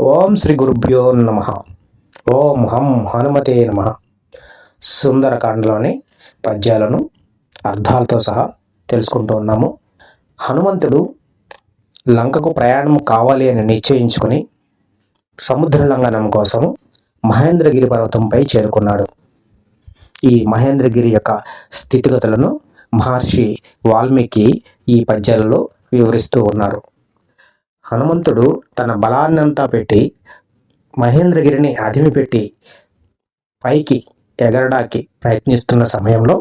ఓం శ్రీ గురుభ్యో నమ. ఓం హం హనుమతే నమ. సుందరకాండలోని పద్యాలను అర్థాలతో సహా తెలుసుకుంటూ ఉన్నాము. హనుమంతుడు లంకకు ప్రయాణం కావాలి అని నిశ్చయించుకుని సముద్ర లంఘనం కోసం మహేంద్రగిరి పర్వతంపై చేరుకున్నాడు. ఈ మహేంద్రగిరి యొక్క స్థితిగతులను మహర్షి వాల్మీకి ఈ పద్యాలలో వివరిస్తూ ఉన్నారు. హనుమంతుడు తన బలాన్నంతా పెట్టి మహేంద్రగిరిని అదిమిపెట్టి పైకి ఎగరడానికి ప్రయత్నిస్తున్న సమయంలో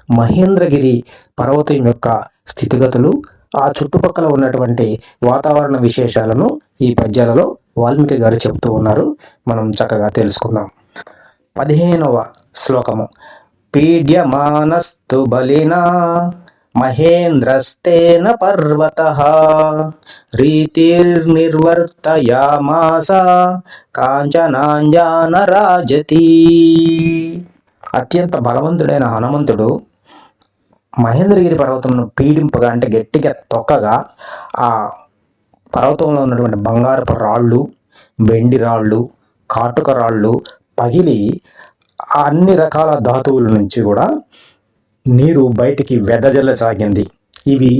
మహేంద్రగిరి పర్వతం యొక్క స్థితిగతులు, ఆ చుట్టుపక్కల ఉన్నటువంటి వాతావరణ విశేషాలను ఈ పద్యాలలో వాల్మీకి గారు చెబుతూ ఉన్నారు. మనం చక్కగా తెలుసుకుందాం. 15వ శ్లోకము. పీడ్యమానస్తు బలినా మహేంద్రస్తేన పర్వతః రీతిర్నిర్వర్తయామాస కాంచనాంజనరాజతి. అత్యంత బలవంతుడైన హనుమంతుడు మహేంద్రగిరి పర్వతంను పీడింపగా, అంటే గట్టిగా తొక్కగా, ఆ పర్వతంలో ఉన్నటువంటి బంగారపు రాళ్ళు, వెండి రాళ్ళు, కాటుక రాళ్ళు పగిలి అన్ని రకాల ధాతువుల నుంచి కూడా నీరు బయటికి వెదజల్లసాగింది. ఇవి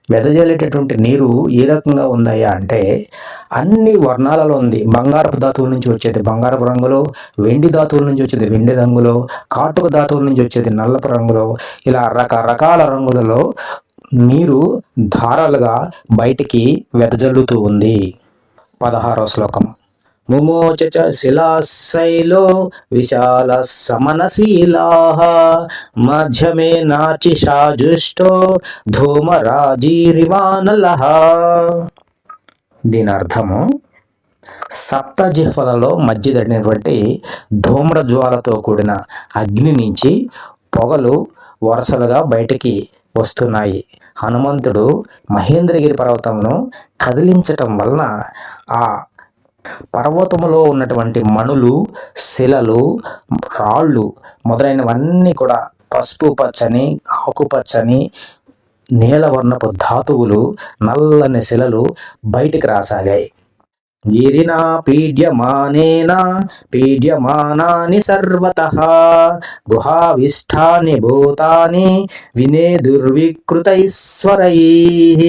వెదజల్లేటటువంటి నీరు ఏ రకంగా ఉందయ్యా అంటే అన్ని వర్ణాలలో ఉంది. బంగారపు ధాతువుల నుంచి వచ్చేది బంగారపు రంగులో, వెండి ధాతువుల నుంచి వచ్చేది వెండి రంగులో, కాటుక ధాతువుల నుంచి వచ్చేది నల్లపు రంగులో, ఇలా రకరకాల రంగులలో నీరు ధారలుగా బయటికి వెదజల్లుతూ ఉంది. 16వ శ్లోకం. ముమోచ శిలాశైలో విశాల సమనశీలాః మధ్యమే నాచిషాజుష్టో ధూమరాజీరివానలః. దీని అర్థము, సప్తజిహ్వలలో మధ్యదడినటువంటి ధూమ్రజ్వాలతో కూడిన అగ్ని నుంచి పొగలు వరుసలుగా బయటికి వస్తున్నాయి. హనుమంతుడు మహేంద్రగిరి పర్వతమును కదిలించటం వలన ఆ పర్వతములో ఉన్నటువంటి మణులు, శిలలు, రాళ్ళు మొదలైనవన్నీ కూడా పసుపు పచ్చని, ఆకుపచ్చని, నీలవర్ణపు ధాతువులు, నల్లని శిలలు బయటికి రాసాగాయి. గిరినా పీడ్యమానేన పీడ్యమానాని సర్వతః గుహావిష్ఠాని భూతాని వినేదుర్వికృతైశ్వరైః.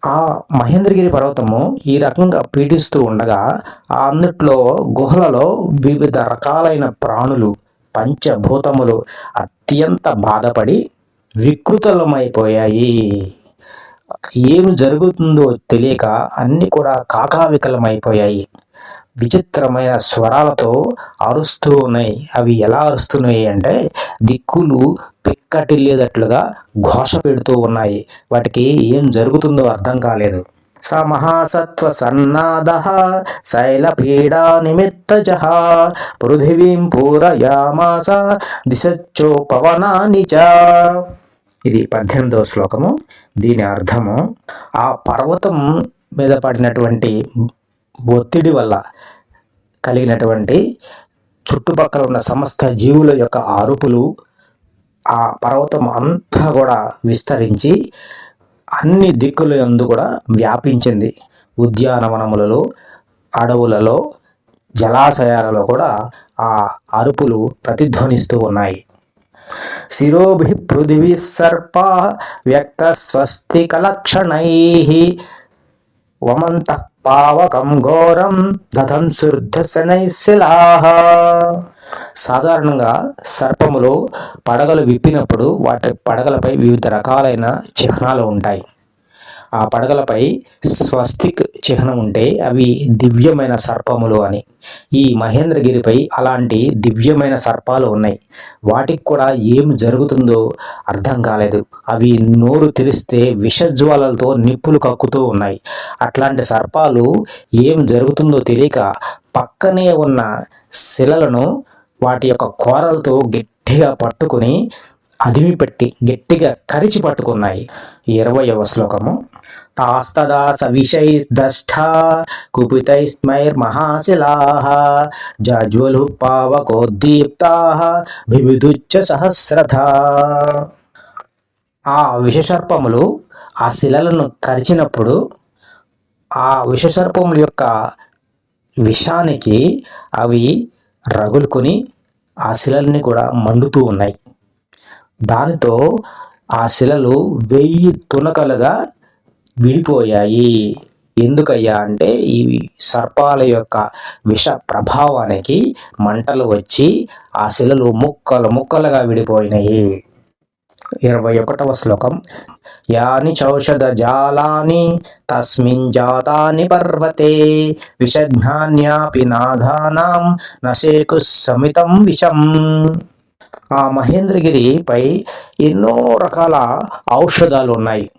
ఆ మహేంద్రగిరి పర్వతము ఈ రకంగా పీడిస్తూ ఉండగా అందుట్లో గుహలలో వివిధ రకాలైన ప్రాణులు, పంచభూతములు అత్యంత బాధపడి వికృతలమైపోయాయి. ఏమి జరుగుతుందో తెలియక అన్నీ కూడా కాకావికలమైపోయాయి. విచిత్రమైన స్వరాలతో అరుస్తూ ఉన్నాయి. అవి ఎలా అరుస్తున్నాయి అంటే దిక్కులు పిక్కటిల్లేటట్లుగా ఘోష పెడుతూ ఉన్నాయి. వాటికి ఏం జరుగుతుందో అర్థం కాలేదు. స మహాసత్వ సన్నాదః శైలపీడా నిమిత్తజః పృథివీం పూరయామాస దిశచ్చో పవనాని చ. ఇది 18వ శ్లోకము. దీని అర్థము, ఆ పర్వతం మీద పడినటువంటి ఒత్తిడి వల్ల కలిగినటువంటి చుట్టుపక్కల ఉన్న సమస్త జీవుల యొక్క అరుపులు ఆ పర్వతం అంతా కూడా విస్తరించి అన్ని దిక్కుల యందు కూడా వ్యాపించింది. ఉద్యానవనములలో, అడవులలో, జలాశయాలలో కూడా ఆ అరుపులు ప్రతిధ్వనిస్తూ ఉన్నాయి. శిరోభిః పృథివీ సర్పా వ్యక్త స్వస్తికలక్షణైః వమంతః పావకం ఘోరం దధంసుర్ధశనైఃశిలాః. సాధారణంగా సర్పములు పడగలు విప్పినప్పుడు వాటి పడగలపై వివిధ రకాలైన చిహ్నాలు ఉంటాయి. ఆ పడగలపై స్వస్తిక్ చిహ్నం ఉంటే అవి దివ్యమైన సర్పములు అని. ఈ మహేంద్రగిరిపై అలాంటి దివ్యమైన సర్పాలు ఉన్నాయి. వాటికి కూడా ఏం జరుగుతుందో అర్థం కాలేదు. అవి నోరు తెరిస్తే విషజ్వాలలతో నిప్పులు కక్కుతూ ఉన్నాయి. అట్లాంటి సర్పాలు ఏం జరుగుతుందో తెలియక పక్కనే ఉన్న శిలలను వాటి యొక్క కోరలతో గట్టిగా పట్టుకుని అదిమిపెట్టి గట్టిగా కరిచి పట్టుకున్నాయి. 20వ శ్లోకము. తాస్తదా సవిషైర్దష్టా కుపితైస్మైర్మహాశిలాః జాజ్వలుః పావకోద్దీప్తాః బిభిదుశ్చ సహస్రధా. ఆ విషసర్పములు ఆ శిలలను కరిచినప్పుడు ఆ విషసర్పముల యొక్క విషానికి అవి రగులుకొని ఆ శిలల్ని కూడా మండుతూ ఉన్నాయి. దానితో ఆ శిలలు 1000 తునకలుగా విడిపోయాయి. ఎందుకయ్యా అంటే ఈ సర్పాల యొక్క విష ప్రభావానికి మంటలు వచ్చి ఆ శిలలు ముక్కలు ముక్కలుగా విడిపోయినాయి. 21వ శ్లోకం. యాని చౌషధ జాలాని తస్మిన్ జాతాని పర్వతే విషజ్ఞాన్యాపి నాగానాం నశేకు సమితం విషం. ఆ మహేంద్రగిరిపై ఎన్నో రకాల ఔషధాలు ఉన్నాయి.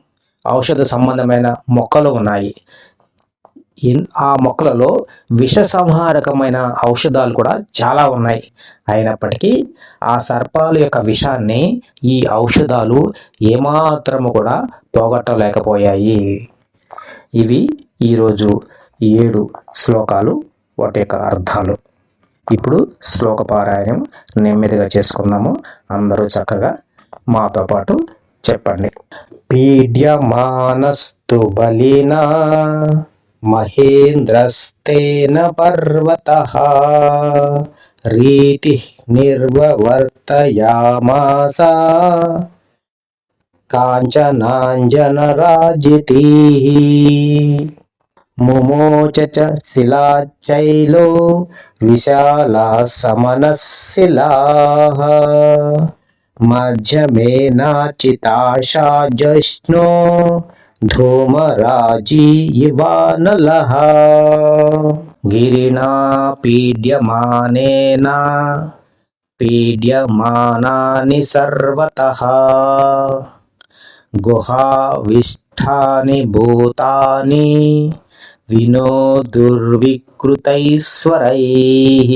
ఔషధ సంబంధమైన మొక్కలు ఉన్నాయి. ఆ మొక్కలలో విష సంహారకమైన ఔషధాలు కూడా చాలా ఉన్నాయి. అయినప్పటికీ ఆ సర్పాల యొక్క విషాన్ని ఈ ఔషధాలు ఏమాత్రము కూడా పోగొట్టలేకపోయాయి. ఇవి ఈరోజు 7 శ్లోకాలు, వాటి యొక్క అర్థాలు. ఇప్పుడు శ్లోక పారాయణం నెమ్మదిగా చేసుకుందాము. అందరూ చక్కగా మాతో పాటు చెప్పండి. పీడ్యమానస్తు బలినా మహేంద్రస్తేన పర్వతః రీతి నిర్వర్తయామాస కాంచనాంజనరాజితీ ముమోచ శిలాచైలో విశాలా సమనశిలాః మధ్యమేనాచితాశాజష్ణో ధూమరాజీ ఇవానలః గిరిణా పీడ్యమానాని సర్వతః గుహావిష్ఠాని భూతాని వినోదుర్వికృతైశ్వరైః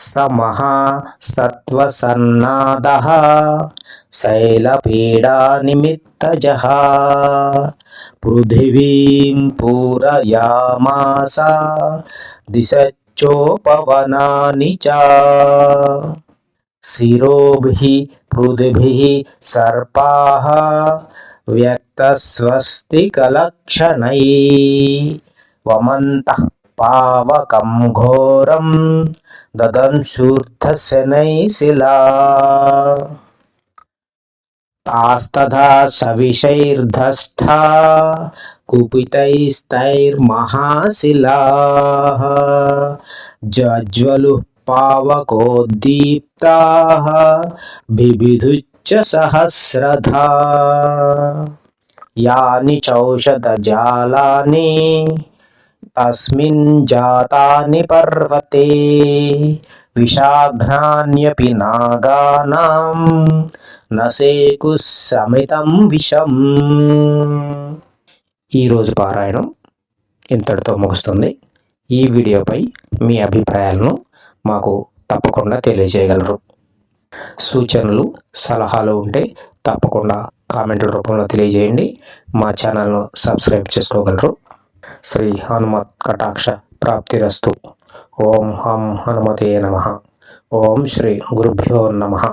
సమః సత్వసన్నాదః శైలపీడానిమిత్తజః పృథివీం పూరయామాస దిశచ్చోపవనాని చ శిరోభిః పృథిభిః సర్పాః వ్యక్తస్వస్తికలక్షణైః వమంతః పావకం ఘోరం దదంశూర్ధశనైః శిలాః తాస్తథా సవిషైర్దష్టా కుపితైస్తైర్మహాశిలాః జజ్వలుః పావకోద్దీప్తాః బిభిదుశ్చ సహస్రధా యాని చౌషధజాలాని తస్మిన్ జాతాని పర్వతే విషాఘ్నాన్యపి నాగానాం నశేకు సమితం విషం. ఈరోజు పారాయణం ఇంతటితో ముగుస్తుంది. ఈ వీడియోపై మీ అభిప్రాయాలను మాకు తప్పకుండా తెలియజేయగలరు. సూచనలు, సలహాలు ఉంటే తప్పకుండా కామెంట్ రూపంలో తెలియజేయండి. మా ఛానల్ను సబ్స్క్రైబ్ చేసుకోగలరు. శ్రీ హనుమత్ కటాక్ష ప్రాప్తిరస్తు. ఓం హం హనుమతే నమః. ఓం శ్రీ గురుభ్యో నమః.